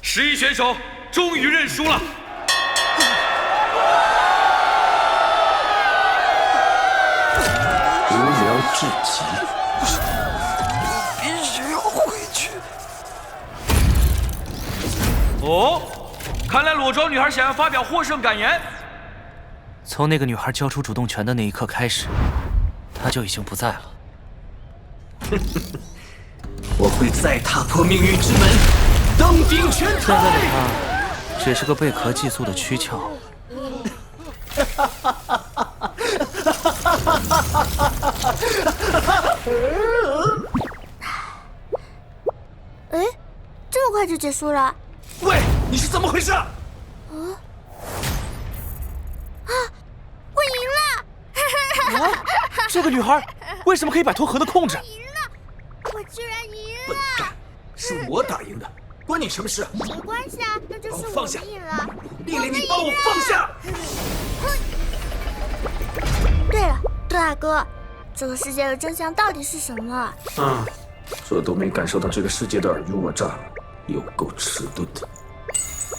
11选手终于认输了。无聊至极。必须要回去。哦，看来裸妆女孩想要发表获胜感言。从那个女孩交出主动权的那一刻开始，她就已经不在了。我会再踏破命运之门，登顶拳台。现在的她只是个贝壳寄宿的躯壳。哎，这么快就结束了？喂，你是怎么回事？我赢了！这个女孩为什么可以摆脱河的控制？赢了！我居然赢笨了！蛋，是我打赢的，关你什么事？没关系啊，那就是我放下赢了。丽丽，你把我放下！对了，多大哥，这个世界的真相到底是什么？这都没感受到这个世界的尔虞我诈，有够迟钝的。